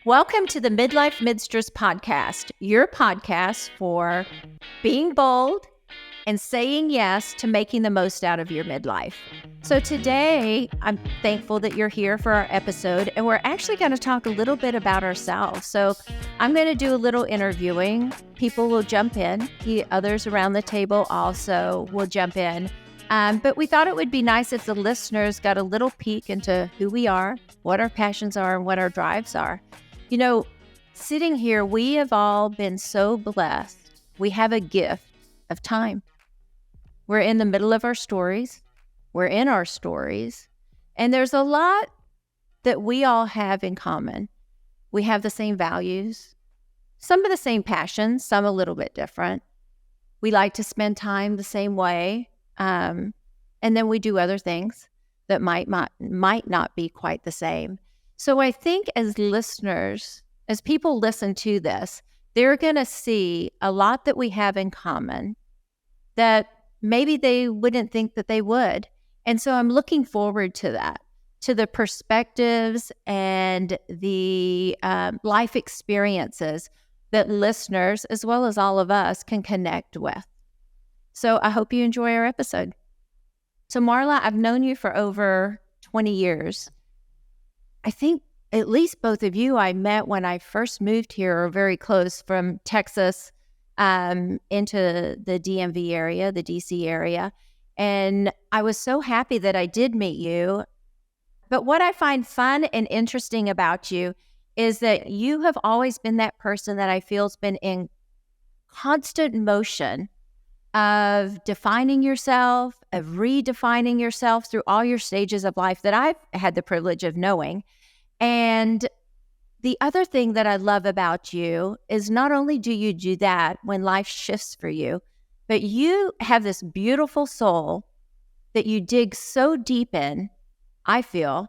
Welcome to the Midlife Midstress podcast, your podcast for being bold and saying yes to making the most out of your midlife. So today, I'm thankful that you're here for our episode, and we're actually going to talk a little bit about ourselves. So I'm going to do a little interviewing. People will jump in. The others around the table also will jump in. But we thought it would be nice if the listeners got a little peek into who we are, what our passions are, and what our drives are. You know, sitting here, we have all been so blessed. We have a gift of time. We're in the middle of our stories. We're in our stories. And there's a lot that we all have in common. We have the same values, some of the same passions, some a little bit different. We like to spend time the same way. And then we do other things that might not be quite the same. So I think as listeners, as people listen to this, they're going to see a lot that we have in common that maybe they wouldn't think that they would. And so I'm looking forward to that, to the perspectives and the life experiences that listeners, as well as all of us, can connect with. So I hope you enjoy our episode. So Marla, I've known you for over 20 years. I think at least both of you I met when I first moved here, or very close, from Texas into the DMV area, the DC area. And I was so happy that I did meet you. But what I find fun and interesting about you is that you have always been that person that I feel has been in constant motion of defining yourself, of redefining yourself through all your stages of life that I've had the privilege of knowing. And the other thing that I love about you is not only do you do that when life shifts for you, but you have this beautiful soul that you dig so deep in, I feel,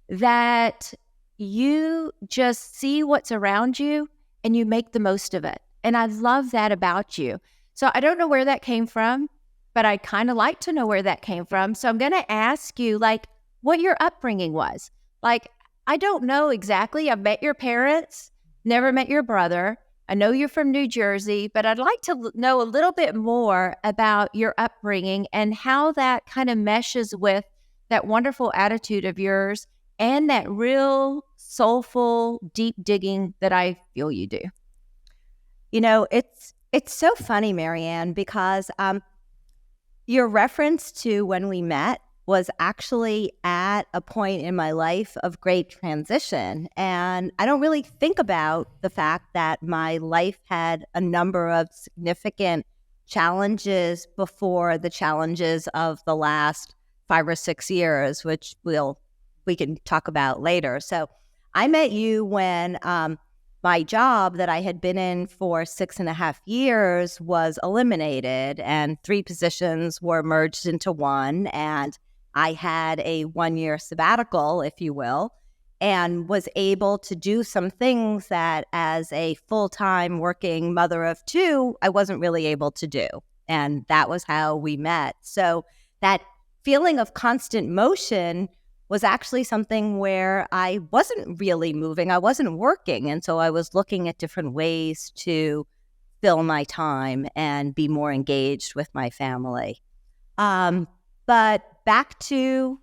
that you just see what's around you and you make the most of it. And I love that about you. So I don't know where that came from, but I kind of like to know where that came from. So I'm going to ask you, what your upbringing was. I don't know exactly. I've met your parents, never met your brother. I know you're from New Jersey, but I'd like to know a little bit more about your upbringing and how that kind of meshes with that wonderful attitude of yours and that real soulful, deep digging that I feel you do. You know, it's so funny, Marianne, because your reference to when we met was actually at a point in my life of great transition. And I don't really think about the fact that my life had a number of significant challenges before the challenges of the last 5 or 6 years, which we can talk about later. So I met you when my job that I had been in for 6.5 years was eliminated, and 3 positions were merged into one. And I had a 1-year sabbatical, if you will, and was able to do some things that as a full-time working mother of 2, I wasn't really able to do. And that was how we met. So that feeling of constant motion was actually something where I wasn't really moving. I wasn't working. And so I was looking at different ways to fill my time and be more engaged with my family. But back to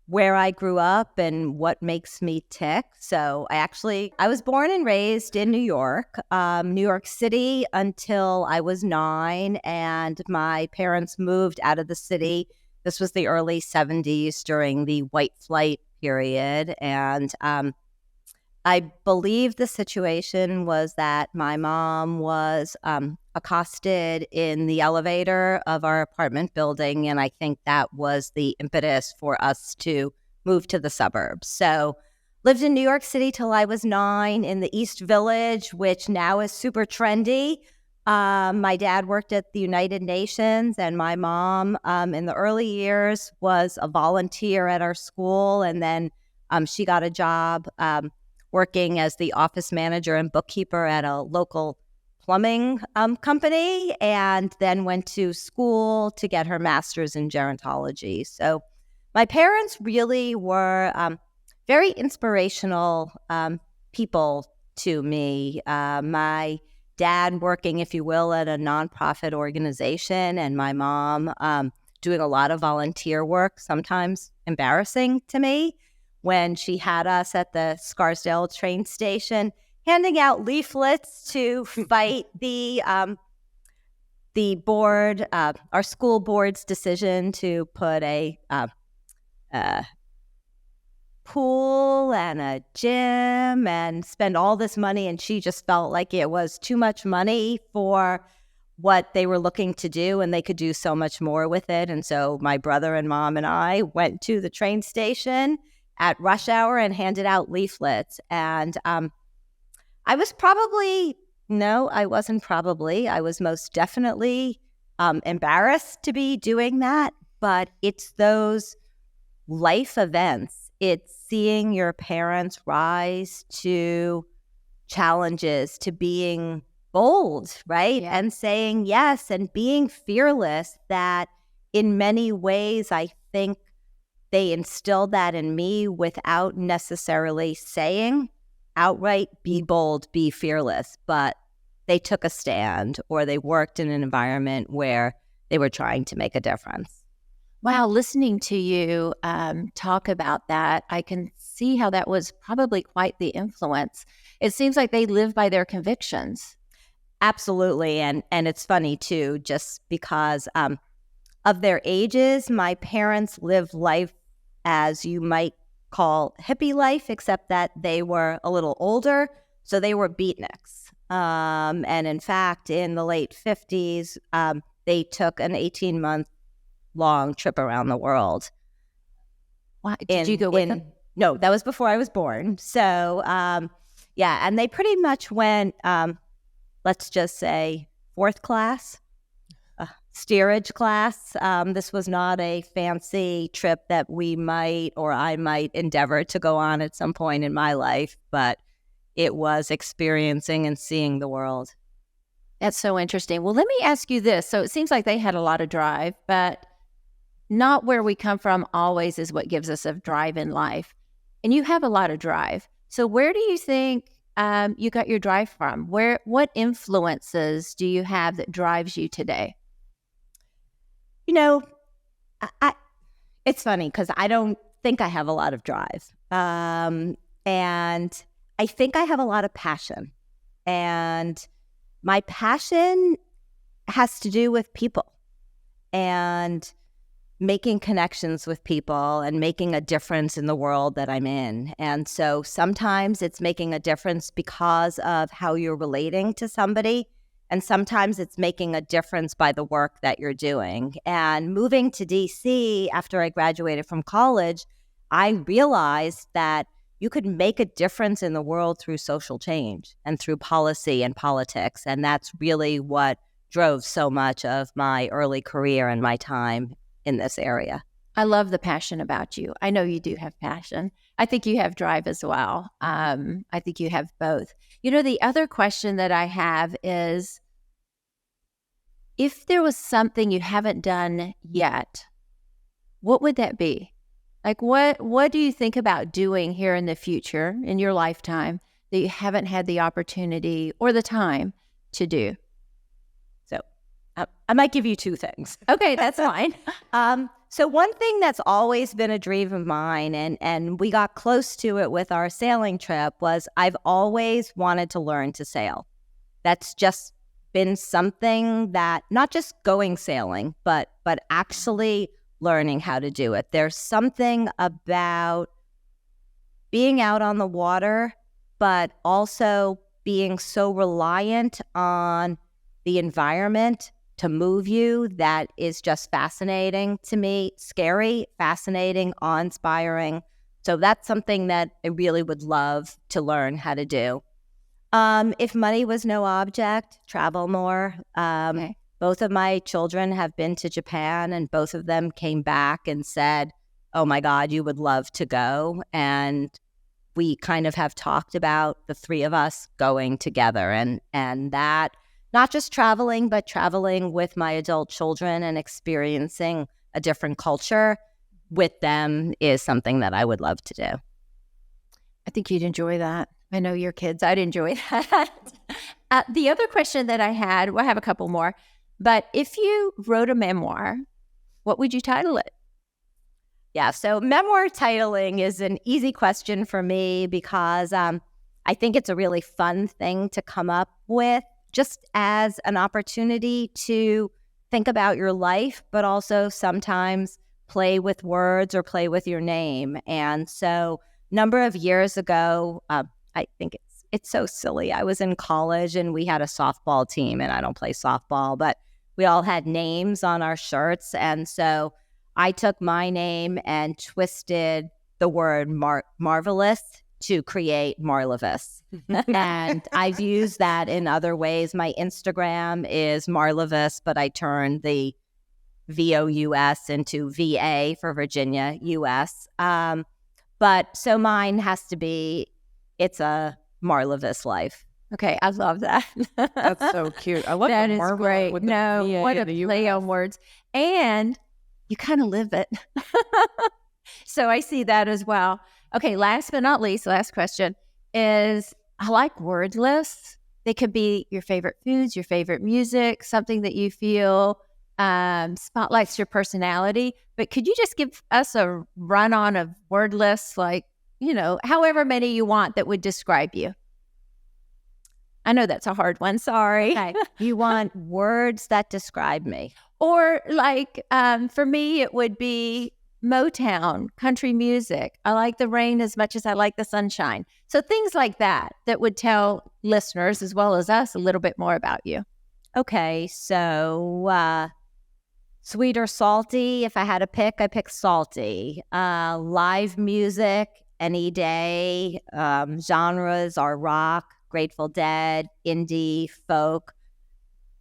where I grew up and what makes me tick. So I was born and raised in New York City until I was 9, and my parents moved out of the city. This was the early 70s during the white flight period. And I believe the situation was that my mom was accosted in the elevator of our apartment building. And I think that was the impetus for us to move to the suburbs. So lived in New York City till I was 9 in the East Village, which now is super trendy. My dad worked at the United Nations, and my mom in the early years was a volunteer at our school. And then she got a job working as the office manager and bookkeeper at a local plumbing company, and then went to school to get her master's in gerontology. So my parents really were very inspirational people to me. My dad working, if you will, at a nonprofit organization, and my mom doing a lot of volunteer work, sometimes embarrassing to me, when she had us at the Scarsdale train station handing out leaflets to fight the board, our school board's decision to put a pool and a gym and spend all this money. And she just felt like it was too much money for what they were looking to do, and they could do so much more with it. And so my brother and mom and I went to the train station at rush hour and handed out leaflets. And I was most definitely embarrassed to be doing that. But it's those life events. It's seeing your parents rise to challenges, to being bold, right? Yeah. And saying yes and being fearless, that in many ways, I think they instilled that in me without necessarily saying outright, be bold, be fearless. But they took a stand, or they worked in an environment where they were trying to make a difference. Wow, listening to you talk about that, I can see how that was probably quite the influence. It seems like they live by their convictions. Absolutely. And it's funny, too, just because of their ages, my parents lived life as you might call hippie life, except that they were a little older. So they were beatniks. And in fact, in the late 50s, they took an 18-month long trip around the world. Wow. Did you go with them? No, that was before I was born. So, yeah, and they pretty much went, let's just say, fourth class, steerage class. This was not a fancy trip that I might endeavor to go on at some point in my life, but it was experiencing and seeing the world. That's so interesting. Well, let me ask you this. So it seems like they had a lot of drive, but not where we come from always is what gives us a drive in life. And you have a lot of drive. So where do you think you got your drive from? What influences do you have that drives you today? You know, it's funny because I don't think I have a lot of drive. And I think I have a lot of passion. And my passion has to do with people and making connections with people and making a difference in the world that I'm in. And so sometimes it's making a difference because of how you're relating to somebody. And sometimes it's making a difference by the work that you're doing. And moving to DC after I graduated from college, I realized that you could make a difference in the world through social change and through policy and politics. And that's really what drove so much of my early career and my time in this area. I love the passion about you. I know you do have passion. I think you have drive as well. I think you have both. You know, the other question that I have is, if there was something you haven't done yet, what would that be? Like, what do you think about doing here in the future, in your lifetime, that you haven't had the opportunity or the time to do? So I might give you two things. Okay, that's fine. So one thing that's always been a dream of mine, and we got close to it with our sailing trip, was I've always wanted to learn to sail. That's just been something that, not just going sailing, but actually learning how to do it. There's something about being out on the water, but also being so reliant on the environment to move you that is just fascinating to me. Scary, fascinating, awe-inspiring. So that's something that I really would love to learn how to do. If money was no object, travel more. Okay. Both of my children have been to Japan, and both of them came back and said, oh my God, you would love to go. And we kind of have talked about the three of us going together, and that, not just traveling, but traveling with my adult children and experiencing a different culture with them is something that I would love to do. I think you'd enjoy that. I know your kids. I'd enjoy that. The other question that I had, well, I have a couple more, but if you wrote a memoir, what would you title it? Yeah, so memoir titling is an easy question for me because I think it's a really fun thing to come up with just as an opportunity to think about your life, but also sometimes play with words or play with your name. And so a number of years ago, I think it's so silly. I was in college and we had a softball team, and I don't play softball, but we all had names on our shirts. And so I took my name and twisted the word marvelous to create Marvelous. And I've used that in other ways. My Instagram is Marvelous, but I turned the VOUS into VA for Virginia, US. But so mine has to be, it's a Marvelous life. Okay, I love that. That's so cute. I love that the is Marvel great. with the No, VA what a and the play US. on words. And you kind of live it. So I see that as well. Okay, last but not least, last question is, I like word lists. They could be your favorite foods, your favorite music, something that you feel spotlights your personality. But could you just give us a run on of word lists, like, however many you want that would describe you? I know that's a hard one. Sorry. Okay. You want words that describe me. Or like, for me, it would be Motown, country music. I like the rain as much as I like the sunshine. So things like that would tell listeners as well as us a little bit more about you. Okay, so sweet or salty? If I had to pick, I pick salty. Live music, any day. Genres are rock, Grateful Dead, indie, folk.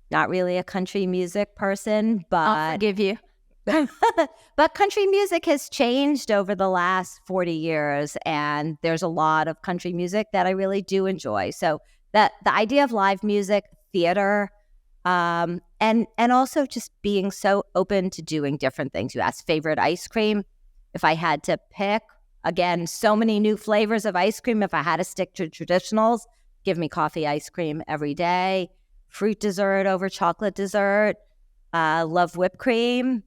Not really a country music person, but I'll forgive you. but country music has changed over the last 40 years, and there's a lot of country music that I really do enjoy. So that the idea of live music, theater, and also just being so open to doing different things. You asked favorite ice cream. If I had to pick, again, so many new flavors of ice cream. If I had to stick to traditionals, give me coffee ice cream every day. Fruit dessert over chocolate dessert. Love whipped cream.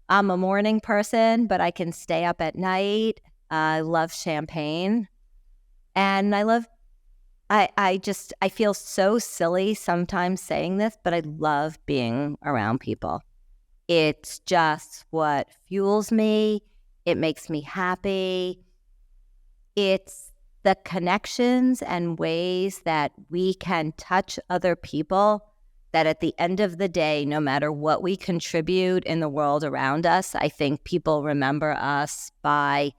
I'm a morning person, but I can stay up at night. I love champagne. And I feel so silly sometimes saying this, but I love being around people. It's just what fuels me. It makes me happy. It's the connections and ways that we can touch other people, that at the end of the day, no matter what we contribute in the world around us, I think people remember us by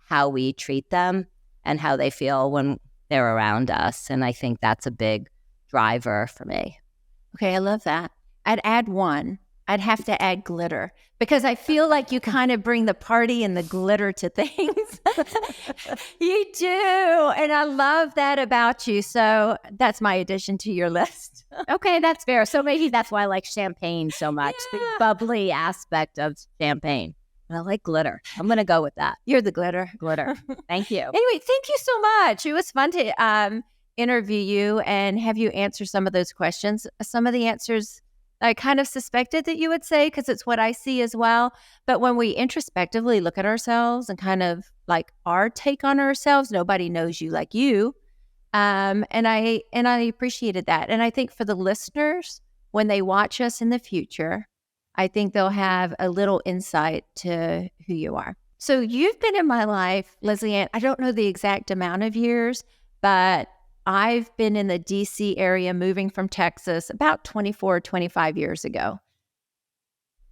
how we treat them and how they feel when they're around us. And I think that's a big driver for me. Okay, I love that. I'd add one. I'd have to add glitter, because I feel like you kind of bring the party and the glitter to things. You do. And I love that about you. So that's my addition to your list. Okay, that's fair. So maybe that's why I like champagne so much, the bubbly aspect of champagne. And I like glitter. I'm going to go with that. You're the glitter. Glitter. Thank you. Anyway, thank you so much. It was fun to interview you and have you answer some of those questions. Some of the answers I kind of suspected that you would say, because it's what I see as well. But when we introspectively look at ourselves and kind of like our take on ourselves, nobody knows you like you. And I appreciated that. And I think for the listeners, when they watch us in the future, I think they'll have a little insight to who you are. So you've been in my life, Leslie Ann, I don't know the exact amount of years, but I've been in the DC area moving from Texas about 24, 25 years ago.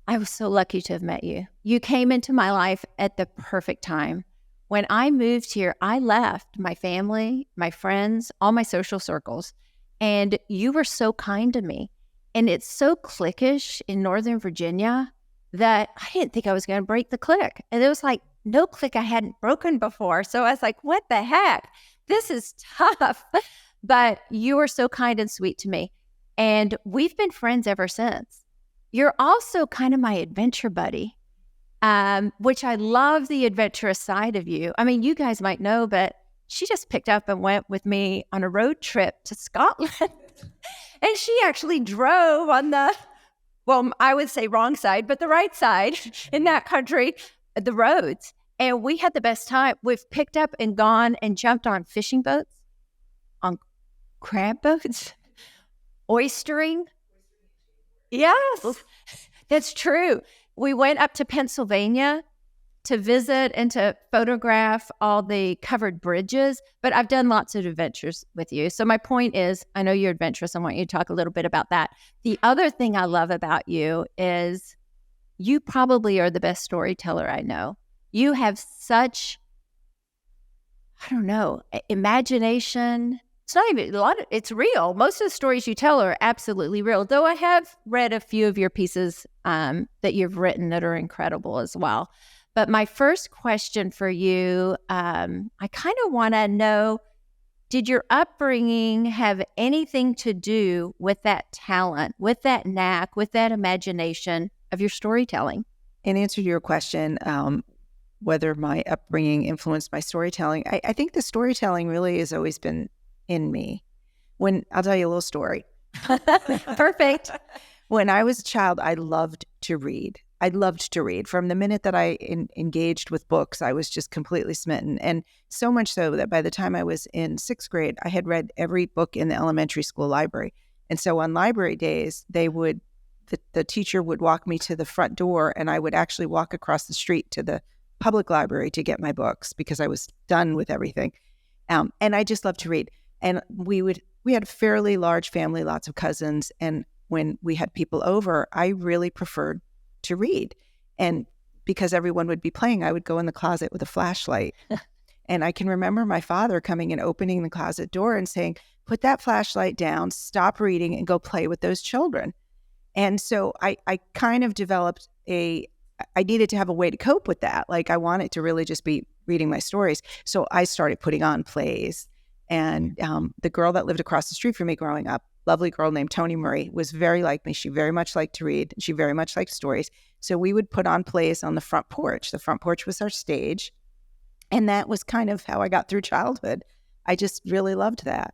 I was so lucky to have met you. You came into my life at the perfect time. When I moved here, I left my family, my friends, all my social circles, and you were so kind to me. And it's so cliquish in Northern Virginia that I didn't think I was going to break the clique. And it was like no clique I hadn't broken before. So I was like, what the heck? This is tough. But you were so kind and sweet to me. And we've been friends ever since. You're also kind of my adventure buddy, which I love the adventurous side of you. I mean, you guys might know, but she just picked up and went with me on a road trip to Scotland. And she actually drove on the, well, I would say wrong side, but the right side in that country, the roads. And we had the best time. We've picked up and gone and jumped on fishing boats, on crab boats, oystering. Yes, that's true. We went up to Pennsylvania to visit and to photograph all the covered bridges, but I've done lots of adventures with you. So my point is, I know you're adventurous. I want you to talk a little bit about that. The other thing I love about you is you probably are the best storyteller I know. You have such, I don't know, imagination. It's not even a lot. It's real. Most of the stories you tell are absolutely real, though I have read a few of your pieces that you've written that are incredible as well. But my first question for you, I kind of want to know, did your upbringing have anything to do with that talent, with that knack, with that imagination of your storytelling? In answer to your question, whether my upbringing influenced my storytelling, I think the storytelling really has always been in me. I'll tell you a little story. Perfect. When I was a child, I loved to read. I loved to read. From the minute that I engaged with books, I was just completely smitten. And so much so that by the time I was in sixth grade, I had read every book in the elementary school library. And so on library days, the teacher would walk me to the front door, and I would actually walk across the street to the public library to get my books because I was done with everything. And I just loved to read. And we had a fairly large family, lots of cousins. And when we had people over, I really preferred to read. And because everyone would be playing, I would go in the closet with a flashlight. And I can remember my father coming and opening the closet door and saying, "Put that flashlight down, stop reading, and go play with those children." And so I kind of developed I needed to have a way to cope with that. Like, I wanted to really just be reading my stories. So I started putting on plays. And the girl that lived across the street from me growing up, lovely girl named Toni Murray, was very like me. She very much liked to read. She very much liked stories. So we would put on plays on the front porch. The front porch was our stage. And that was kind of how I got through childhood. I just really loved that.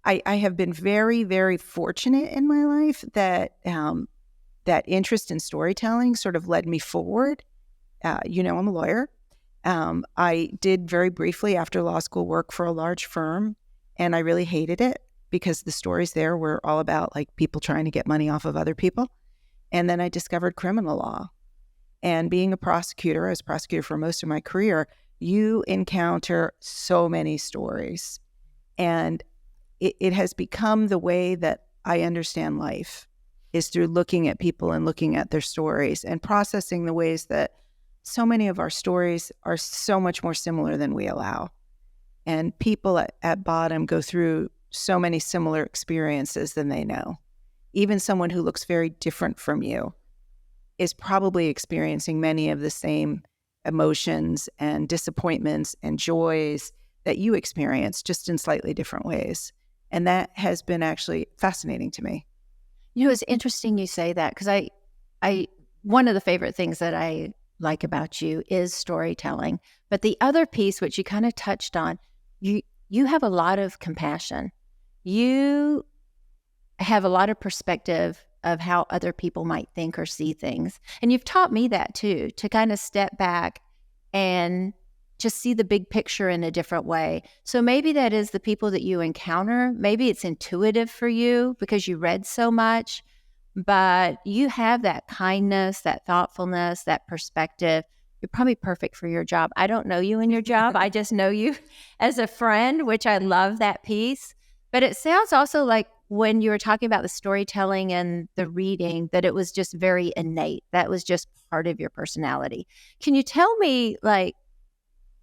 I have been very, very fortunate in my life that that interest in storytelling sort of led me forward. I'm a lawyer. I did very briefly after law school work for a large firm, and I really hated it because the stories there were all about like people trying to get money off of other people. And then I discovered criminal law. And being a prosecutor, I was a prosecutor for most of my career, you encounter so many stories. And it has become the way that I understand life, is through looking at people and looking at their stories and processing the ways that so many of our stories are so much more similar than we allow. And people at bottom go through so many similar experiences than they know. Even someone who looks very different from you is probably experiencing many of the same emotions and disappointments and joys that you experience, just in slightly different ways. And that has been actually fascinating to me. It's interesting you say that, because I one of the favorite things that I like about you is storytelling. But the other piece, which you kind of touched on, you have a lot of compassion. You have a lot of perspective of how other people might think or see things. And you've taught me that too, to kind of step back and just see the big picture in a different way. So maybe that is the people that you encounter. Maybe it's intuitive for you because you read so much, but you have that kindness, that thoughtfulness, that perspective. You're probably perfect for your job. I don't know you in your job. I just know you as a friend, which I love that piece. But it sounds also like when you were talking about the storytelling and the reading, that it was just very innate. That was just part of your personality. Can you tell me, like,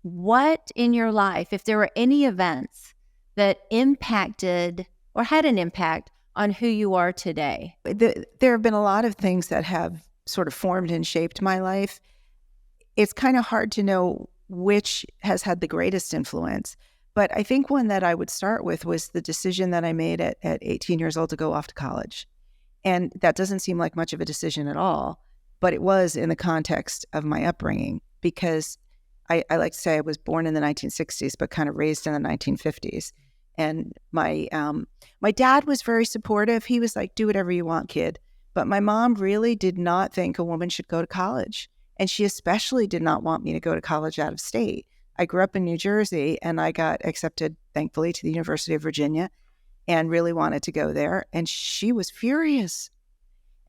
what in your life, if there were any events that impacted or had an impact on who you are today? There have been a lot of things that have sort of formed and shaped my life. It's kind of hard to know which has had the greatest influence. But I think one that I would start with was the decision that I made at 18 years old to go off to college. And that doesn't seem like much of a decision at all, but it was in the context of my upbringing, because I like to say I was born in the 1960s, but kind of raised in the 1950s. And my dad was very supportive. He was like, do whatever you want, kid. But my mom really did not think a woman should go to college. And she especially did not want me to go to college out of state. I grew up in New Jersey, and I got accepted, thankfully, to the University of Virginia and really wanted to go there. And she was furious.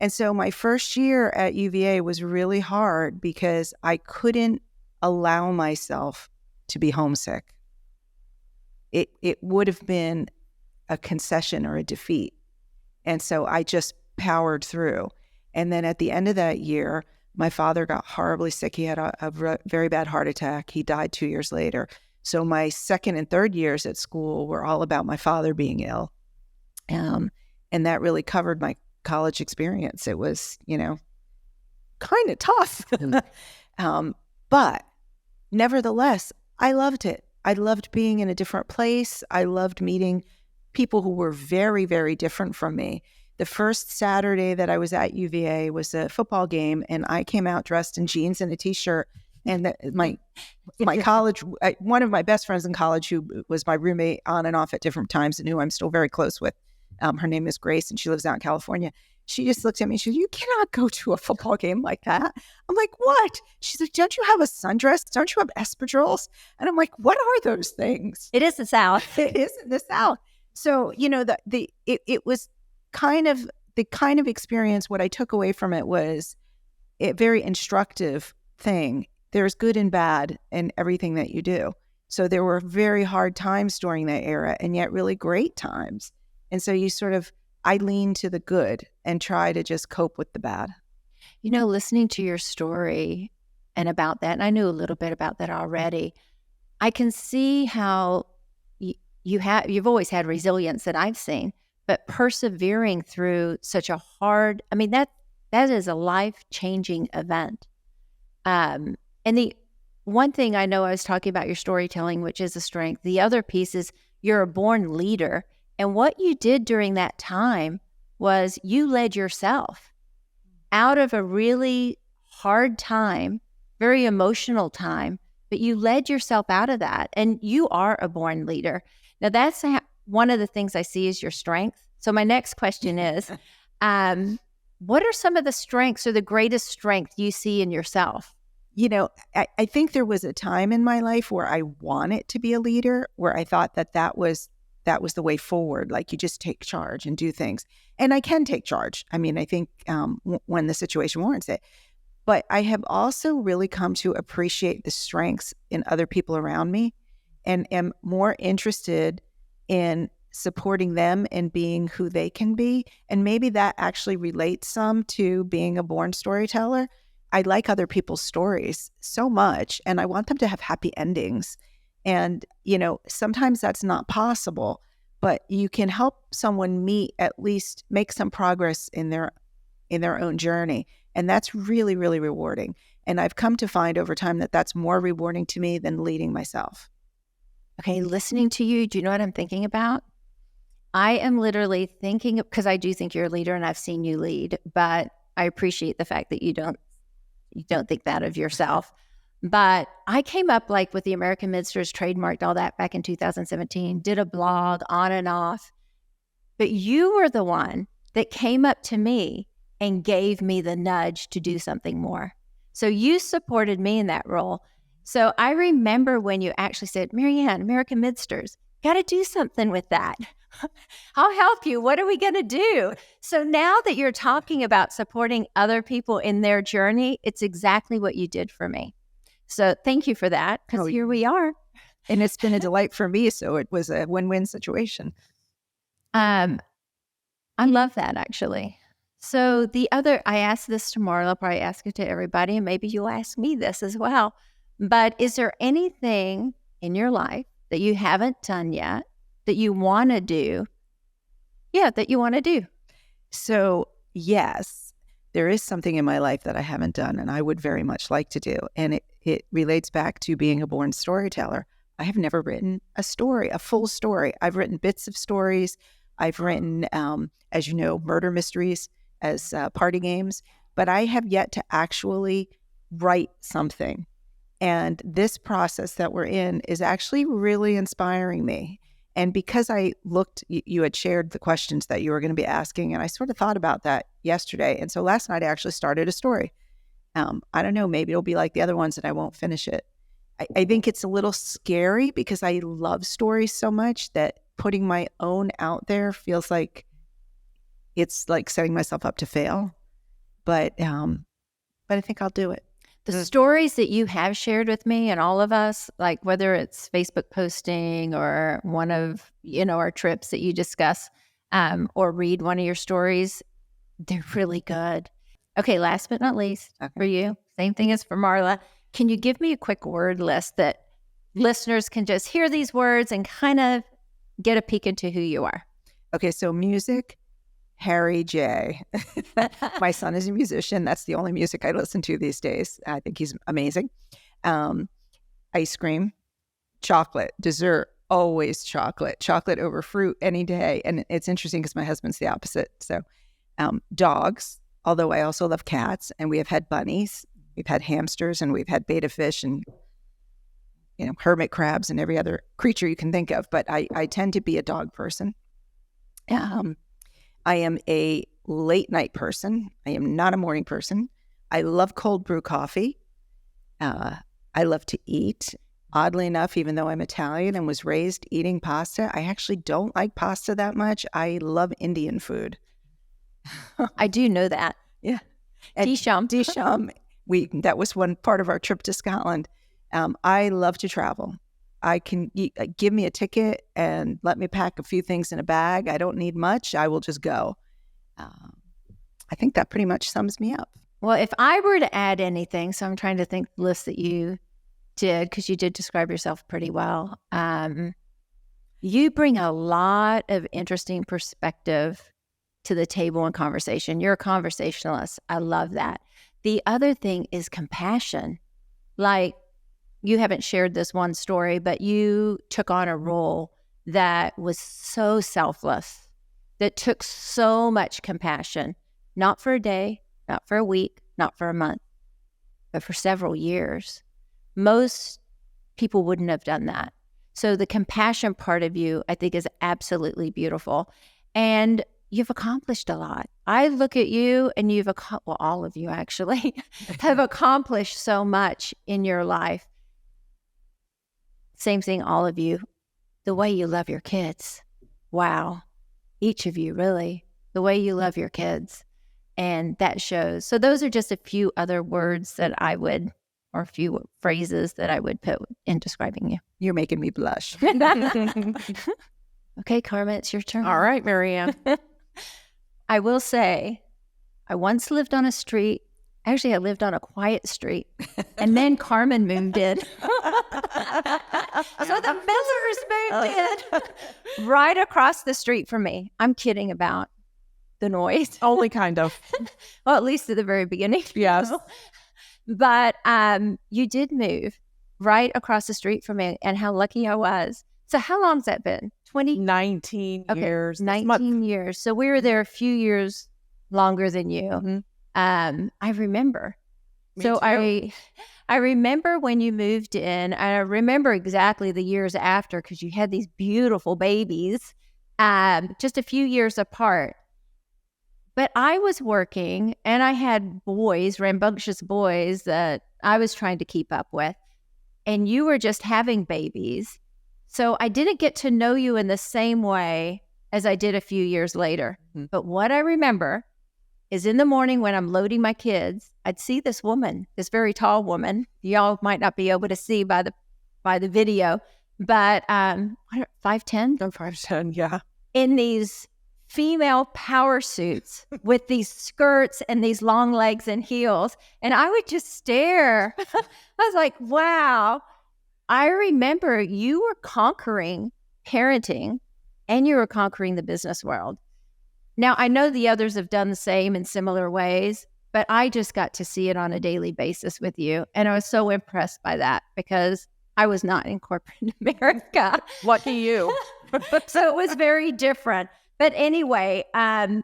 And so my first year at UVA was really hard because I couldn't allow myself to be homesick. It would have been a concession or a defeat. And so I just powered through. And then at the end of that year, my father got horribly sick. He had a very bad heart attack. He died 2 years later. So my second and third years at school were all about my father being ill. And that really covered my college experience. It was, kind of tough. But nevertheless, I loved it. I loved being in a different place. I loved meeting people who were very, very different from me. The first Saturday that I was at UVA was a football game, and I came out dressed in jeans and a T-shirt. And my college, one of my best friends in college, who was my roommate on and off at different times and who I'm still very close with, her name is Grace, and she lives out in California. She just looked at me and she said, you cannot go to a football game like that. I'm like, what? She's like, don't you have a sundress? Don't you have espadrilles? And I'm like, what are those things? It is the South. It is in the South. So, it was kind of the kind of experience. What I took away from it was a very instructive thing. There's good and bad in everything that you do. So there were very hard times during that era, and yet really great times. And so I lean to the good and try to just cope with the bad. Listening to your story and about that, and I knew a little bit about that already, I can see how you've always had resilience that I've seen, but persevering through such a hard, that is a life-changing event. And the one thing I know, I was talking about your storytelling, which is a strength. The other piece is you're a born leader. And what you did during that time was you led yourself out of a really hard time, very emotional time, but you led yourself out of that. And you are a born leader. Now, that's one of the things I see as your strength. So my next question is, what are some of the strengths or the greatest strength you see in yourself? I think there was a time in my life where I wanted to be a leader, where I thought that was the way forward. Like, you just take charge and do things. And I can take charge. I think when the situation warrants it. But I have also really come to appreciate the strengths in other people around me, and am more interested in supporting them and being who they can be. And maybe that actually relates some to being a born storyteller. I like other people's stories so much, and I want them to have happy endings. And, sometimes that's not possible, but you can help someone at least make some progress in their own journey. And that's really, really rewarding. And I've come to find over time that that's more rewarding to me than leading myself. Okay, listening to you, do you know what I'm thinking about? I am literally thinking, because I do think you're a leader and I've seen you lead, but I appreciate the fact that you don't think that of yourself. But I came up with the American Midsters, trademarked all that back in 2017, did a blog on and off. But you were the one that came up to me and gave me the nudge to do something more. So you supported me in that role. So I remember when you actually said, Marianne, American Midsters, got to do something with that. I'll help you. What are we going to do? So now that you're talking about supporting other people in their journey, it's exactly what you did for me. So thank you for that, because here we are. And it's been a delight for me. So it was a win-win situation. I love that, actually. So I asked this tomorrow, I'll probably ask it to everybody, and maybe you'll ask me this as well. But is there anything in your life that you haven't done yet that you want to do? Yeah, that you want to do. So yes, there is something in my life that I haven't done and I would very much like to do. And it relates back to being a born storyteller. I have never written a story, a full story. I've written bits of stories. I've written, as you know, murder mysteries as party games, but I have yet to actually write something. And this process that we're in is actually really inspiring me. And because I looked, you had shared the questions that you were going to be asking, and I sort of thought about that yesterday. And so last night I actually started a story. I don't know, maybe it'll be like the other ones and I won't finish it. I think it's a little scary because I love stories so much that putting my own out there feels like it's like setting myself up to fail. But I think I'll do it. The stories that you have shared with me and all of us, like whether it's Facebook posting or one of, our trips that you discuss, or read one of your stories, they're really good. Okay, last but not least, for you, same thing as for Marla, can you give me a quick word list that listeners can just hear these words and kind of get a peek into who you are? Okay, so music, Harry J. My son is a musician. That's the only music I listen to these days. I think he's amazing. Ice cream, chocolate, dessert, always chocolate over fruit any day. And it's interesting because my husband's the opposite. So dogs, although I also love cats, and we have had bunnies, we've had hamsters, and we've had betta fish and hermit crabs and every other creature you can think of. But I tend to be a dog person. I am a late night person. I am not a morning person. I love cold brew coffee. I love to eat. Oddly enough, even though I'm Italian and was raised eating pasta, I actually don't like pasta that much. I love Indian food. I do know that. Yeah. Disham. That was one part of our trip to Scotland. I love to travel. I can give me a ticket and let me pack a few things in a bag. I don't need much. I will just go. I think that pretty much sums me up. Well, if I were to add anything, so I'm trying to think the list that you did, because you did describe yourself pretty well. You bring a lot of interesting perspective to the table in conversation. You're a conversationalist. I love that. The other thing is compassion. Like, you haven't shared this one story, but you took on a role that was so selfless, that took so much compassion, not for a day, not for a week, not for a month, but for several years. Most people wouldn't have done that. So the compassion part of you, I think, is absolutely beautiful. And you've accomplished a lot. I look at you and all of you actually have accomplished so much in your life. Same thing, all of you. The way you love your kids. Wow. Each of you, really. The way you love your kids. And that shows. So those are just a few other words that I would, or a few phrases that I would put in describing you. You're making me blush. Okay, Carmen, it's your turn. All right, Marianne. I will say, I once lived on a street. Actually, I lived on a quiet street, and then Carmen moved in. So the Millers moved in right across the street from me. I'm kidding about the noise. Only kind of. Well, at least at the very beginning. Yes. But you did move right across the street from me, and how lucky I was. So how long's that been? 19 years. 19 years. So we were there a few years longer than you. Mm-hmm. I remember. Me so too. I remember when you moved in. I remember exactly the years after, because you had these beautiful babies, just a few years apart. But I was working, and I had boys, rambunctious boys, that I was trying to keep up with. And you were just having babies. So I didn't get to know you in the same way as I did a few years later. Mm-hmm. But what I remember is in the morning when I'm loading my kids, I'd see this woman, this very tall woman. Y'all might not be able to see by the video, but 5'10"? I'm 5'10", yeah. In these female power suits with these skirts and these long legs and heels. And I would just stare. I was like, wow. I remember you were conquering parenting and you were conquering the business world. Now, I know the others have done the same in similar ways, but I just got to see it on a daily basis with you. And I was so impressed by that because I was not in corporate America. Lucky you. So it was very different. But anyway, I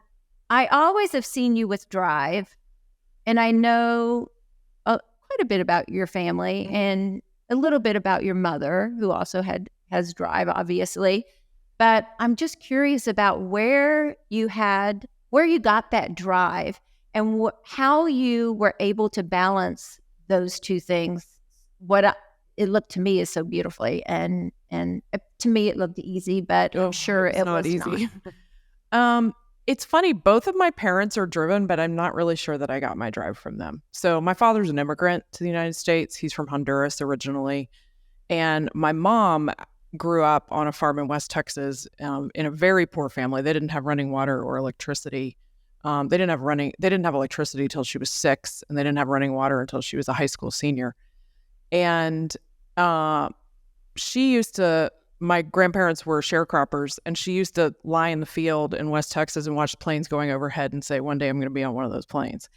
always have seen you with drive. And I know quite quite a bit about your family and a little bit about your mother, who also has drive, obviously. But I'm just curious about where you got that drive and how you were able to balance those two things. It looked to me is so beautifully, and to me it looked easy, but I'm sure it was easy. not. It's funny, both of my parents are driven, but I'm not really sure that I got my drive from them. So my father's an immigrant to the United States. He's from Honduras originally. And my mom grew up on a farm in West Texas in a very poor family. They didn't have running water or electricity. They didn't have electricity until she was 6, and they didn't have running water until she was a high school senior. And my grandparents were sharecroppers, and she used to lie in the field in West Texas and watch planes going overhead and say, one day I'm going to be on one of those planes.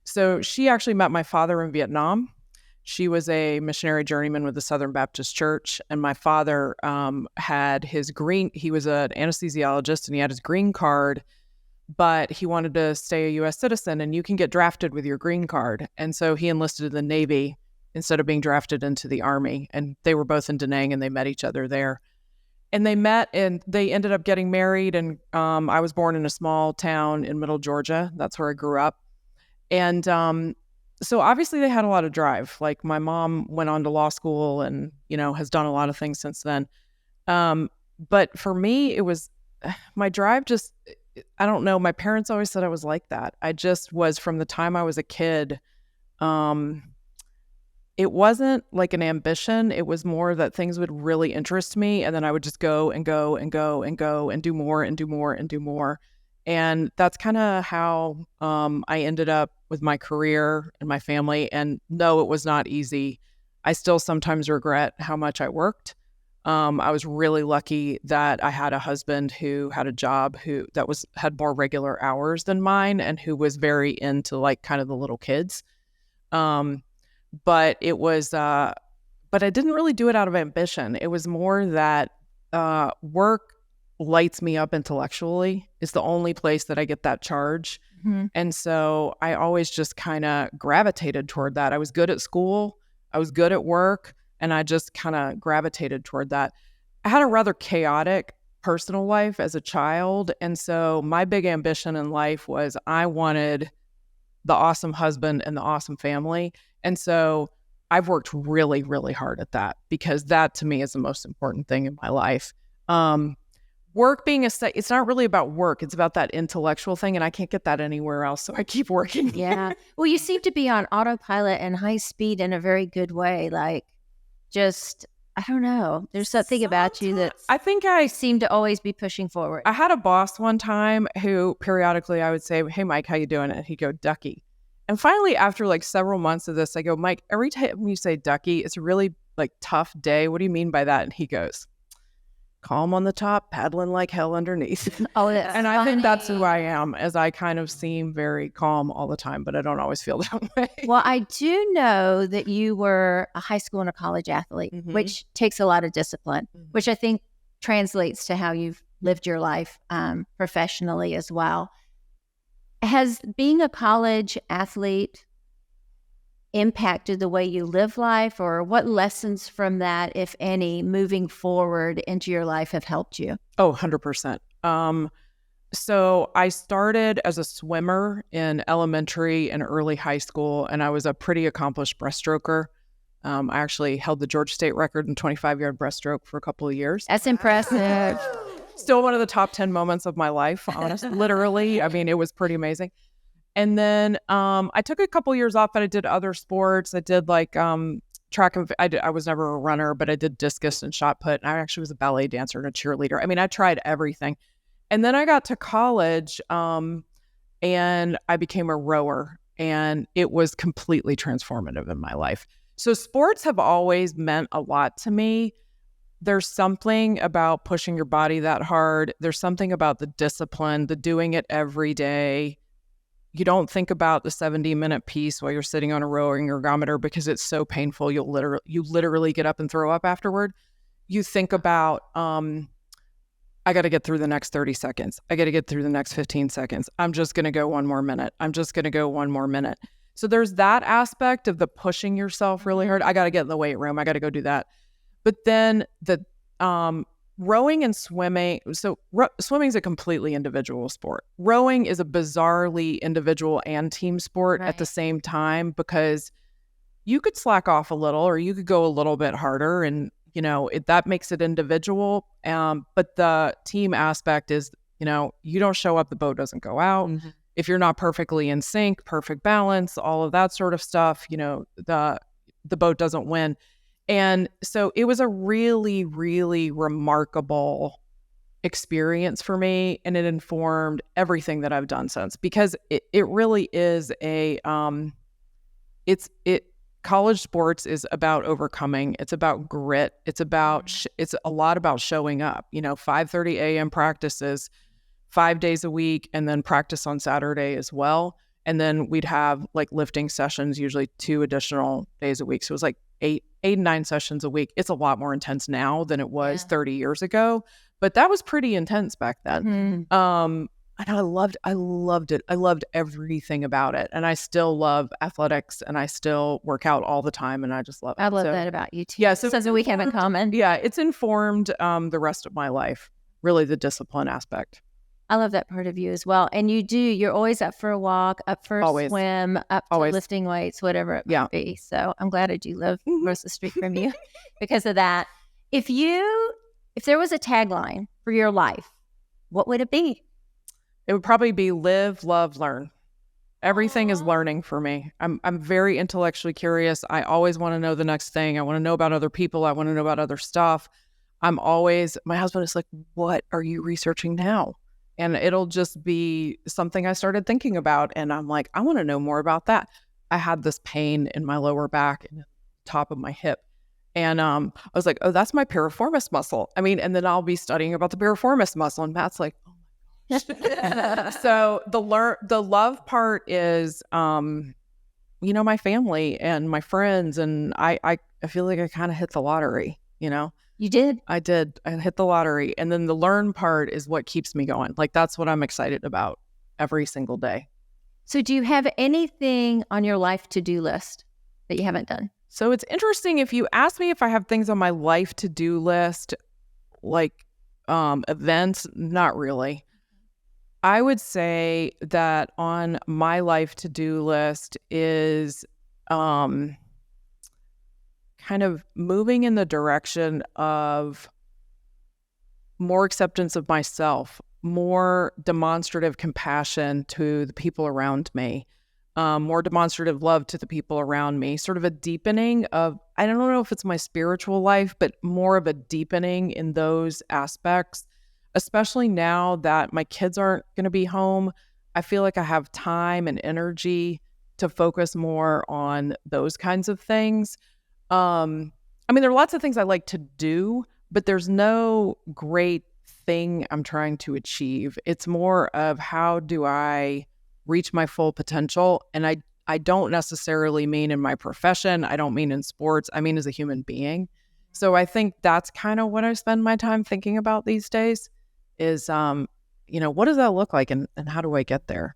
So she actually met my father in Vietnam. She was a missionary journeyman with the Southern Baptist Church, and my father he was an anesthesiologist, and he had his green card, but he wanted to stay a U.S. citizen, and you can get drafted with your green card. And so he enlisted in the Navy instead of being drafted into the Army, and they were both in Da Nang, and they met each other there. And they met and they ended up getting married. And I was born in a small town in middle Georgia. That's where I grew up. And so obviously they had a lot of drive. Like my mom went on to law school and, has done a lot of things since then. But for me, it was my drive I don't know. My parents always said I was like that. I just was from the time I was a kid. It wasn't like an ambition. It was more that things would really interest me. And then I would just go and go and go and go and do more and do more and do more. And that's kind of how I ended up with my career and my family. And no, it was not easy. I still sometimes regret how much I worked. I was really lucky that I had a husband who had a job had more regular hours than mine and who was very into like kind of the little kids. But it was, but I didn't really do it out of ambition. It was more that work lights me up intellectually. It's the only place that I get that charge. Mm-hmm. And so I always just kind of gravitated toward that. I was good at school. I was good at work. And I just kind of gravitated toward that. I had a rather chaotic personal life as a child. And so my big ambition in life was I wanted the awesome husband and the awesome family. And so I've worked really, really hard at that because that to me is the most important thing in my life. Work being it's not really about work. It's about that intellectual thing. And I can't get that anywhere else. So I keep working. Yeah. Well, you seem to be on autopilot and high speed in a very good way. Like I don't know. There's something about you that I think I seem to always be pushing forward. I had a boss one time who periodically I would say, "Hey, Mike, how you doing?" And he'd go, "Ducky." And finally, after like several months of this, I go, "Mike, every time you say ducky, it's a really like tough day. What do you mean by that?" And he goes, "Calm on the top, paddling like hell underneath." Oh, that's and funny. I think that's who I am, as I kind of seem very calm all the time, but I don't always feel that way. Well, I do know that you were a high school and a college athlete, mm-hmm. which takes a lot of discipline, mm-hmm. which I think translates to how you've lived your life professionally as well. Has being a college athlete impacted the way you live life, or what lessons from that, if any, moving forward into your life have helped you? Oh, 100%. So I started as a swimmer in elementary and early high school, and I was a pretty accomplished breaststroker. I actually held the Georgia State record in 25-yard breaststroke for a couple of years. That's impressive. Still one of the top 10 moments of my life, honestly, literally. I mean, it was pretty amazing. And then I took a couple years off, but I did other sports. I did like track and I was never a runner, but I did discus and shot put. And I actually was a ballet dancer and a cheerleader. I mean, I tried everything. And then I got to college and I became a rower, and it was completely transformative in my life. So sports have always meant a lot to me. There's something about pushing your body that hard. There's something about the discipline, the doing it every day. You don't think about the 70-minute piece while you're sitting on a rowing ergometer because it's so painful. You literally get up and throw up afterward. You think about, I got to get through the next 30 seconds. I got to get through the next 15 seconds. I'm just going to go one more minute. I'm just going to go one more minute. So there's that aspect of the pushing yourself really hard. I got to get in the weight room. I got to go do that. But then the rowing and swimming. So swimming is a completely individual sport. Rowing is a bizarrely individual and team sport at the same time, because you could slack off a little or you could go a little bit harder, and that makes it individual. But the team aspect is, you don't show up, the boat doesn't go out. Mm-hmm. If you're not perfectly in sync, perfect balance, all of that sort of stuff, the boat doesn't win. And so it was a really, really remarkable experience for me, and it informed everything that I've done since, because it really is college sports is about overcoming. It's about grit. It's about it's a lot about showing up. 5:30 a.m. practices 5 days a week, and then practice on Saturday as well. And then we'd have like lifting sessions, usually 2 additional days a week. So it was like 9 sessions a week. It's a lot more intense now than it was 30 years ago, but that was pretty intense back then. Mm-hmm. And I loved it. I loved everything about it. And I still love athletics, and I still work out all the time, and I just love it. I love that about you too. Yeah. So something we have in common. Yeah. It's informed the rest of my life, really, the discipline aspect. I love that part of you as well. And you're always up for a walk, up for a swim, up to lifting weights, whatever it might be. So I'm glad I do live across the street from you because of that. If there was a tagline for your life, what would it be? It would probably be live, love, learn. Everything is learning for me. I'm very intellectually curious. I always want to know the next thing. I want to know about other people. I want to know about other stuff. My husband is like, what are you researching now? And it'll just be something I started thinking about. And I'm like, I want to know more about that. I had this pain in my lower back and top of my hip. And I was like, oh, that's my piriformis muscle. And then I'll be studying about the piriformis muscle. And Matt's like, oh my gosh. So the love part is, my family and my friends. And I feel like I kind of hit the lottery, You did? I did. I hit the lottery. And then the learn part is what keeps me going. Like, that's what I'm excited about every single day. So do you have anything on your life to-do list that you haven't done? So it's interesting. If you ask me if I have things on my life to-do list, like events, not really. I would say that on my life to-do list is kind of moving in the direction of more acceptance of myself, more demonstrative compassion to the people around me, more demonstrative love to the people around me, sort of a deepening of, I don't know if it's my spiritual life, but more of a deepening in those aspects, especially now that my kids aren't going to be home. I feel like I have time and energy to focus more on those kinds of things. There are lots of things I like to do, but there's no great thing I'm trying to achieve. It's more of how do I reach my full potential? And I don't necessarily mean in my profession. I don't mean in sports. I mean as a human being. So I think that's kind of what I spend my time thinking about these days is, what does that look like and how do I get there?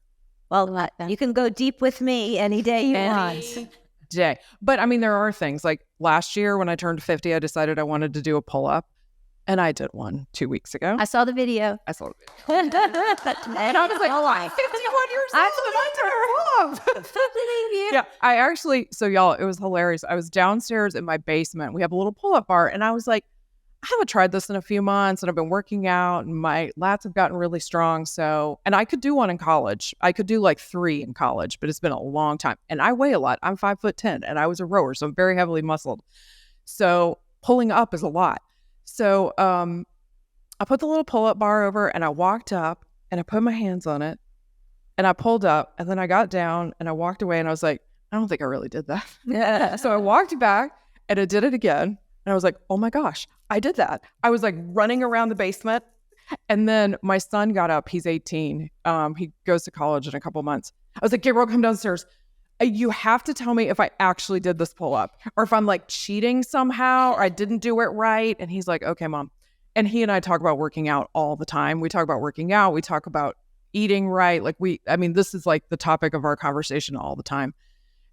Well, you can go deep with me any day you want. Day. But there are things like last year when I turned 50, I decided I wanted to do a pull-up, and I did one 2 weeks ago. I saw the video. And I was like, 51 years old. Yeah, I actually, so y'all, it was hilarious. I was downstairs in my basement. We have a little pull-up bar, and I was like, I haven't tried this in a few months, and I've been working out, and my lats have gotten really strong. So, and I could do one in college. I could do like 3 in college, but it's been a long time. And I weigh a lot. I'm 5'10", and I was a rower, so I'm very heavily muscled. So pulling up is a lot. So I put the little pull-up bar over, and I walked up, and I put my hands on it, and I pulled up, and then I got down, and I walked away, and I was like, I don't think I really did that. Yeah. So I walked back, and I did it again. And I was like, oh my gosh, I did that. I was like running around the basement. And then my son got up. He's 18. He goes to college in a couple months. I was like, Gabriel, come downstairs. You have to tell me if I actually did this pull up or if I'm like cheating somehow or I didn't do it right. And he's like, okay, Mom. And he and I talk about working out all the time. We talk about working out. We talk about eating right. Like this is like the topic of our conversation all the time.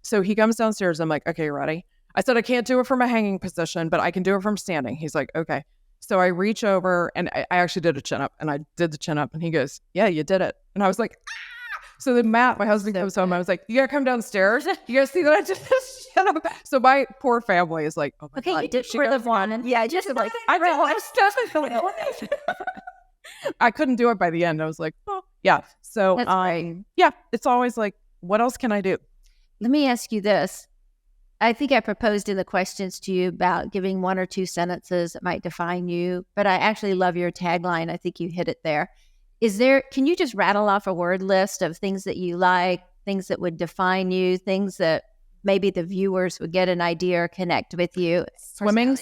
So he comes downstairs. I'm like, okay, you ready? I said, I can't do it from a hanging position, but I can do it from standing. He's like, okay. So I reach over and I actually did a chin up, and I did the chin up, and he goes, yeah, you did it. And I was like, ah! So then Matt, my husband, comes home. I was like, you gotta come downstairs. You guys see that I did this chin up? So my poor family is like, oh my God. You did for the one. Yeah, just like I realized I couldn't do it by the end. I was like, oh yeah. So That's great. yeah, it's always like, what else can I do? Let me ask you this. I think I proposed in the questions to you about giving 1 or 2 sentences that might define you, but I actually love your tagline. I think you hit it there. Can you just rattle off a word list of things that you like, things that would define you, things that maybe the viewers would get an idea or connect with you? Swimming.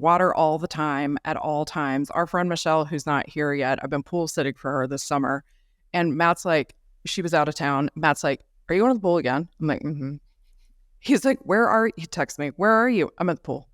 Water all the time, at all times. Our friend Michelle, who's not here yet, I've been pool sitting for her this summer. And Matt's like, she was out of town. Matt's like, are you going to the pool again? I'm like, mm-hmm. He's like, where are you? He texts me, where are you? I'm at the pool.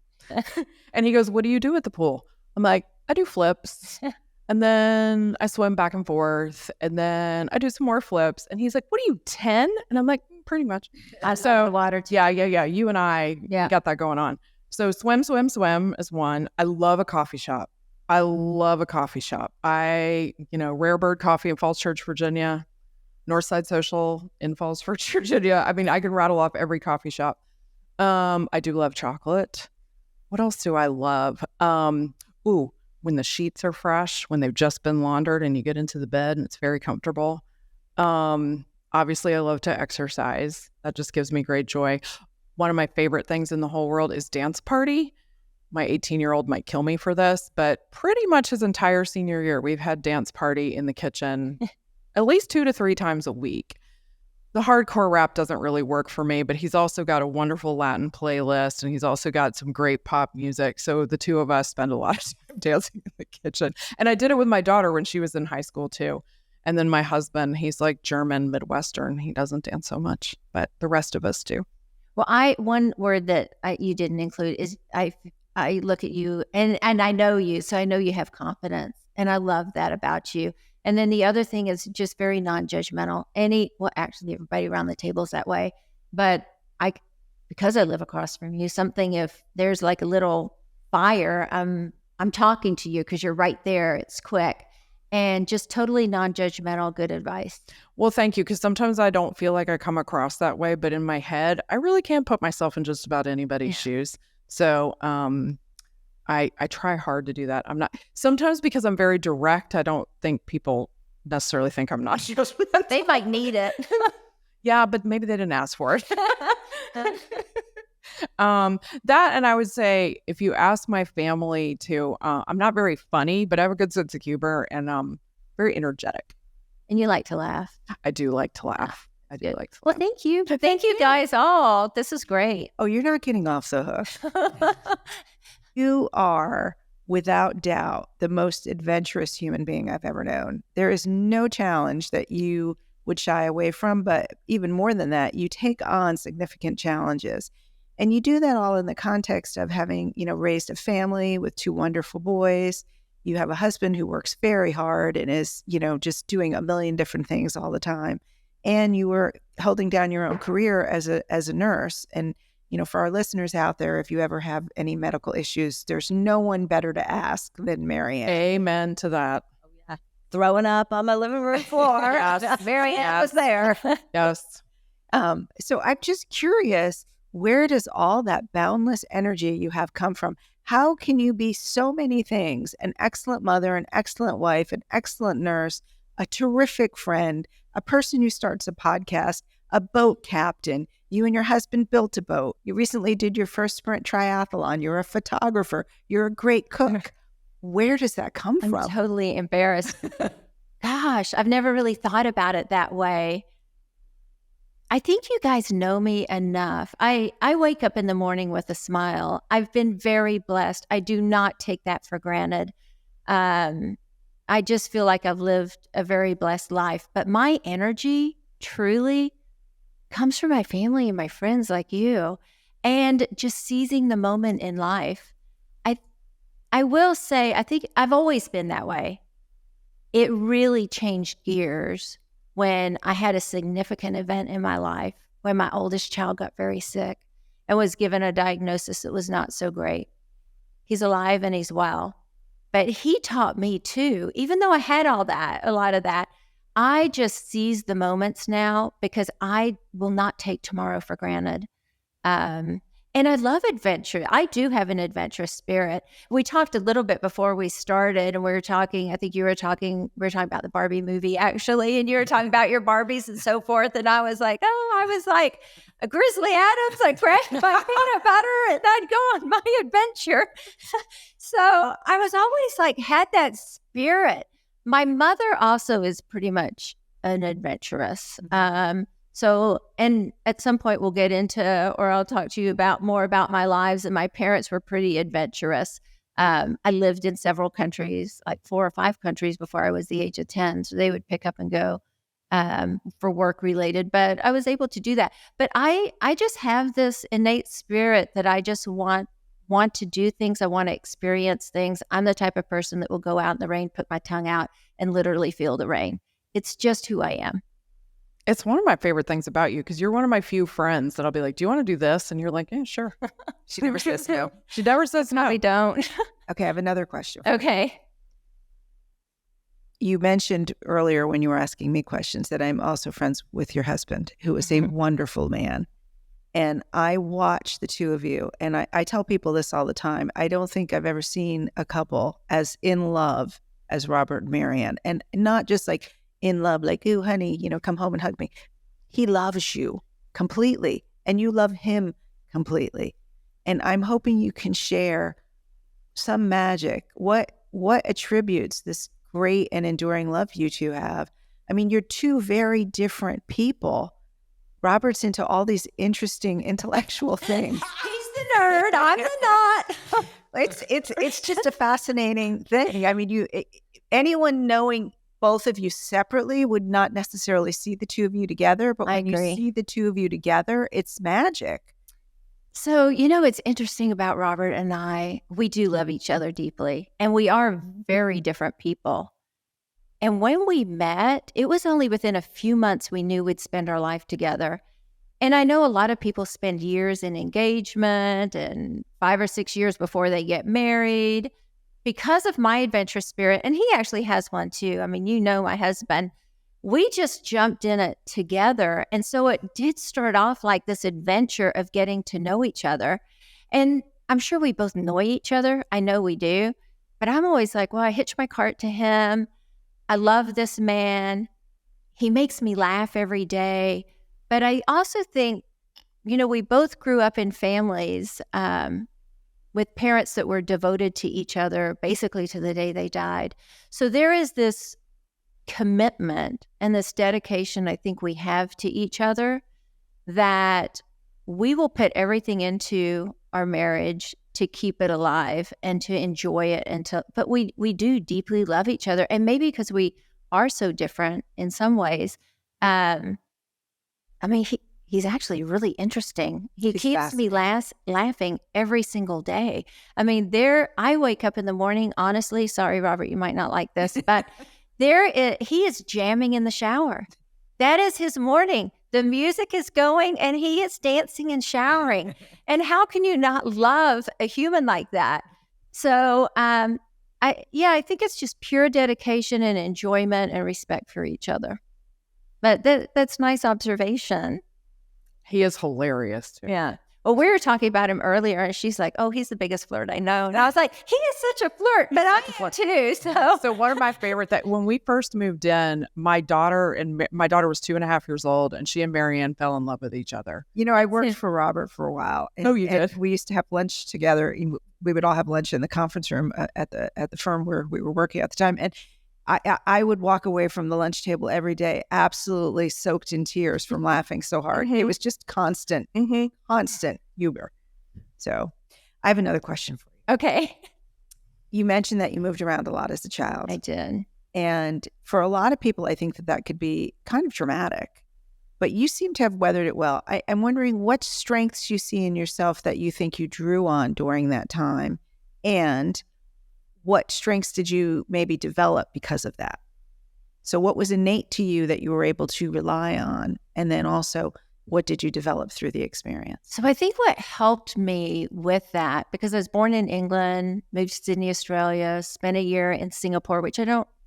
And he goes, what do you do at the pool? I'm like, I do flips. And then I swim back and forth. And then I do some more flips. And he's like, what are you, 10? And I'm like, pretty much. I saw the water too. Yeah. You and I got that going on. So swim is one. I love a coffee shop. Rare Bird Coffee in Falls Church, Virginia. Northside Social in Falls Church, Virginia. I mean, I could rattle off every coffee shop. I do love chocolate. What else do I love? When the sheets are fresh, when they've just been laundered and you get into the bed and it's very comfortable. Obviously, I love to exercise. That just gives me great joy. One of my favorite things in the whole world is dance party. My 18-year-old might kill me for this, but pretty much his entire senior year, we've had dance party in the kitchen at least 2 to 3 times a week. The hardcore rap doesn't really work for me, but he's also got a wonderful Latin playlist, and he's also got some great pop music. So the two of us spend a lot of time dancing in the kitchen. And I did it with my daughter when she was in high school too. And then my husband, he's like German, Midwestern. He doesn't dance so much, but the rest of us do. Well, one word that you didn't include is I look at you and I know you, so I know you have confidence, and I love that about you. And then the other thing is just very non-judgmental. Actually, everybody around the table is that way. But because I live across from you, if there's like a little fire, I'm talking to you because you're right there. It's quick and just totally non-judgmental. Good advice. Well, thank you. Because sometimes I don't feel like I come across that way, but in my head, I really can't put myself in just about anybody's shoes. So, I try hard to do that. I'm not, sometimes because I'm very direct, I don't think people necessarily think I'm not. They might need it. Yeah, but maybe they didn't ask for it. That, and I would say if you ask my family to, I'm not very funny, but I have a good sense of humor and very energetic. And you like to laugh. I do like to laugh. I do like to laugh. Well, thank you. Thank you guys all. This is great. Oh, you're not getting off the hook. You are, without doubt, the most adventurous human being I've ever known. There is no challenge that you would shy away from, but even more than that, you take on significant challenges. And you do that all in the context of having, raised a family with 2 wonderful boys. You have a husband who works very hard and is, just doing a million different things all the time. And you were holding down your own career as a nurse. And for our listeners out there, if you ever have any medical issues, there's no one better to ask than Marianne. Amen to that. Oh, yeah. Throwing up on my living room floor. Yes. Marianne was there. Yes. So I'm just curious, where does all that boundless energy you have come from? How can you be so many things? An excellent mother, an excellent wife, an excellent nurse, a terrific friend, a person who starts a podcast, a boat captain. You and your husband built a boat. You recently did your first sprint triathlon. You're a photographer. You're a great cook. Where does that come from? I'm totally embarrassed. Gosh, I've never really thought about it that way. I think you guys know me enough. I wake up in the morning with a smile. I've been very blessed. I do not take that for granted. I just feel like I've lived a very blessed life. But my energy truly comes from my family and my friends like you, and just seizing the moment in life. I will say, I think I've always been that way. It really changed gears when I had a significant event in my life when my oldest child got very sick and was given a diagnosis that was not so great. He's alive and he's well. But he taught me too, even though I had a lot of that, I just seize the moments now because I will not take tomorrow for granted. And I love adventure. I do have an adventurous spirit. We talked a little bit before we started, and we were talking about the Barbie movie actually, and you were talking about your Barbies and so forth. And I was like a Grizzly Adams. I grabbed my peanut butter and I'd go on my adventure. So I was always had that spirit. My mother also is pretty much an adventurous. So, and at some point we'll get into, or I'll talk to you more about my lives. And my parents were pretty adventurous. I lived in several countries, like 4 or 5 countries before I was the age of 10. So they would pick up and go for work related, but I was able to do that. But I just have this innate spirit that I just want to do things. I want to experience things. I'm the type of person that will go out in the rain, put my tongue out, and literally feel the rain. It's just who I am. It's one of my favorite things about you because you're one of my few friends that I'll be like, do you want to do this? And you're like, yeah, sure. She never says no. She never says no. We don't. Okay, I have another question. Okay. You mentioned earlier when you were asking me questions that I'm also friends with your husband, who is a wonderful man. And I watch the two of you, and I tell people this all the time. I don't think I've ever seen a couple as in love as Robert and Marianne. And not just like in love, like, ooh, honey, come home and hug me. He loves you completely, and you love him completely. And I'm hoping you can share some magic. What attributes this great and enduring love you two have? I mean, you're two very different people. Robert's into all these interesting intellectual things. He's the nerd. I'm the not. It's just a fascinating thing. I mean, anyone knowing both of you separately would not necessarily see the two of you together, but when you see the two of you together, it's magic. So, it's interesting about Robert and I, we do love each other deeply, and we are very different people. And when we met, it was only within a few months we knew we'd spend our life together. And I know a lot of people spend years in engagement and 5 or 6 years before they get married. Because of my adventurous spirit, and he actually has one too. I mean, my husband, we just jumped in it together. And so it did start off like this adventure of getting to know each other. And I'm sure we both know each other. I know we do. But I'm always like, well, I hitch my cart to him. I love this man. He makes me laugh every day. But I also think, we both grew up in families with parents that were devoted to each other basically to the day they died. So there is this commitment and this dedication I think we have to each other that we will put everything into our marriage to keep it alive and to enjoy it but we do deeply love each other. And maybe because we are so different in some ways, he's actually really interesting. He keeps me laughing every single day. I mean, I wake up in the morning, honestly, sorry, Robert, you might not like this, but he is jamming in the shower. That is his morning. The music is going and he is dancing and showering. And how can you not love a human like that? So, I think it's just pure dedication and enjoyment and respect for each other. But that's nice observation. He is hilarious too. Yeah. Well, we were talking about him earlier, and she's like, "Oh, he's the biggest flirt I know." And I was like, "He is such a flirt," but I am too. So one of my favorite when we first moved in, my daughter was 2.5 years old, and she and Marianne fell in love with each other. I worked for Robert for a while. And, you did. We used to have lunch together. We would all have lunch in the conference room at the firm where we were working at the time, and I would walk away from the lunch table every day absolutely soaked in tears from laughing so hard. Mm-hmm. It was just constant humor. So I have another question for you. Okay. You mentioned that you moved around a lot as a child. I did. And for a lot of people, I think that could be kind of traumatic. But you seem to have weathered it well. I'm wondering what strengths you see in yourself that you think you drew on during that time, and what strengths did you maybe develop because of that? So what was innate to you that you were able to rely on? And then also, what did you develop through the experience? So I think what helped me with that, because I was born in England, moved to Sydney, Australia, spent a year in Singapore, which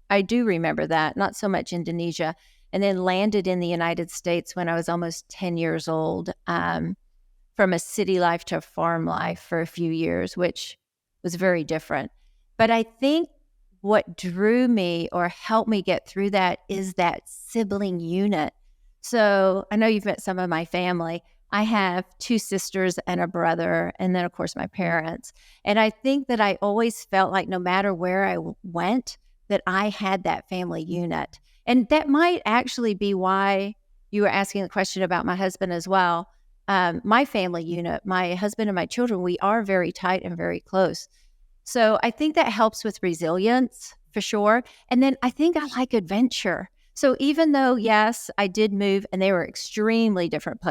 I do remember that, not so much Indonesia, and then landed in the United States when I was almost 10 years old, from a city life to a farm life for a few years, which was very different. But I think what drew me or helped me get through that is that sibling unit. So I know you've met some of my family. I have 2 sisters and a brother, and then, of course, my parents. And I think that I always felt like no matter where I went, that I had that family unit. And that might actually be why you were asking the question about my husband as well. My family unit, my husband and my children, we are very tight and very close. So I think that helps with resilience for sure. And then I think I like adventure. So even though, yes, I did move and they were extremely different,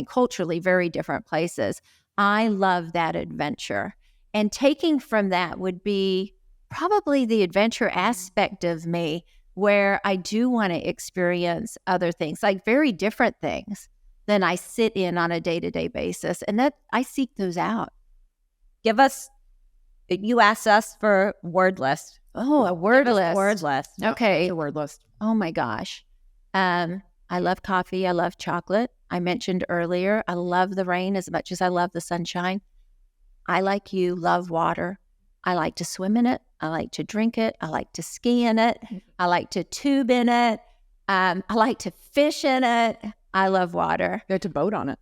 culturally very different places, I love that adventure. And taking from that would be probably the adventure aspect of me, where I do want to experience other things, like very different things than I sit in on a day-to-day basis. And that I seek those out. You asked us for word list. Oh, a word list. Word list. Okay. The word list. Oh my gosh. I love coffee. I love chocolate. I mentioned earlier, I love the rain as much as I love the sunshine. I, like you, love water. I like to swim in it. I like to drink it. I like to ski in it. I like to tube in it. I like to fish in it. I love water. You had to boat on it.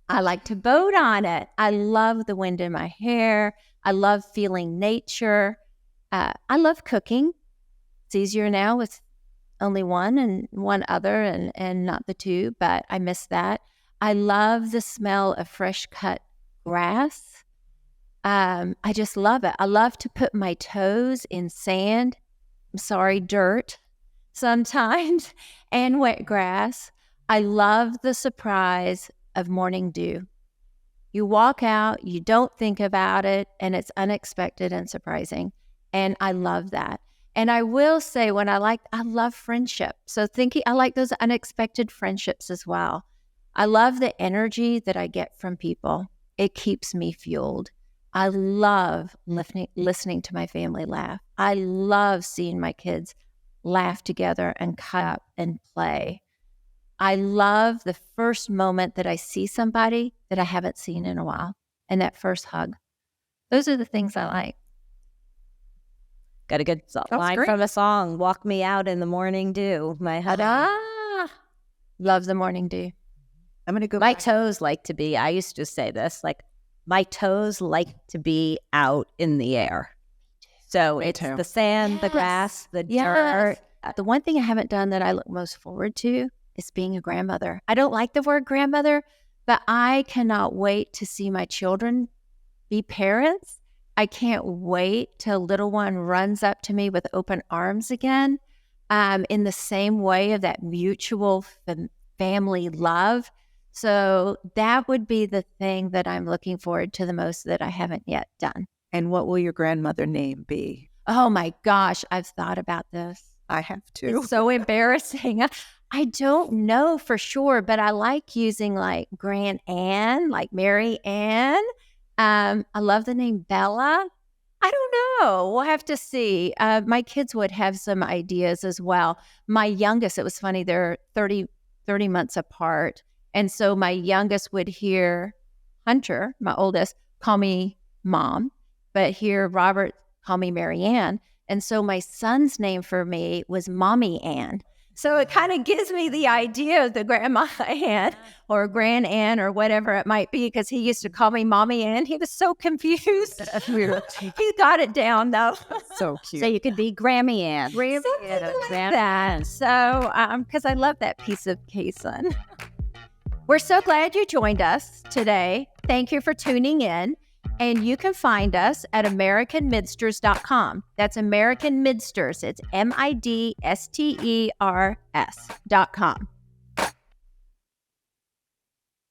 I like to boat on it. I love the wind in my hair. I love feeling nature. I love cooking. It's easier now with only one and one other and not the 2, but I miss that. I love the smell of fresh cut grass. I just love it. I love to put my toes in sand. Dirt sometimes, and wet grass. I love the surprise of morning dew. You walk out, you don't think about it, and it's unexpected and surprising. And I love that. And I will say I love friendship. So I like those unexpected friendships as well. I love the energy that I get from people. It keeps me fueled. I love listening to my family laugh. I love seeing my kids laugh together and cut up and play. I love the first moment that I see somebody that I haven't seen in a while, and that first hug. Those are the things I like. Got a good line from a song, "Walk Me Out in the Morning Dew." My husband. Love the morning dew. I'm going to go My back. toes like to be, I used to say this, like, my toes like to be out in the air. So Me it's too. the sand, the grass, the dirt. The one thing I haven't done that I look most forward to is being a grandmother. I don't like the word grandmother, but I cannot wait to see my children be parents. I can't wait till little one runs up to me with open arms again, in the same way of that mutual family love. So that would be the thing that I'm looking forward to the most that I haven't yet done. And what will your grandmother name be? Oh my gosh, I've thought about this. I have to. It's so embarrassing. I don't know for sure, but I like using like Grand Ann, like Mary Ann. I love the name Bella. I don't know. We'll have to see. My kids would have some ideas as well. My youngest, it was funny, they're 30 months apart. And so my youngest would hear Hunter, my oldest, call me Mom, but hear Robert call me Mary Ann. And so my son's name for me was Mommy Ann. So it kind of gives me the idea of the Grandma Ann or Grand Ann or whatever it might be, because he used to call me Mommy Ann. He was so confused. He got it down, though. So cute. So you could be Grammy Ann. Something like that. So, because I love that piece of casein. We're so glad you joined us today. Thank you for tuning in. And you can find us at AmericanMidsters.com. That's American Midsters. It's MIDSTERS.com.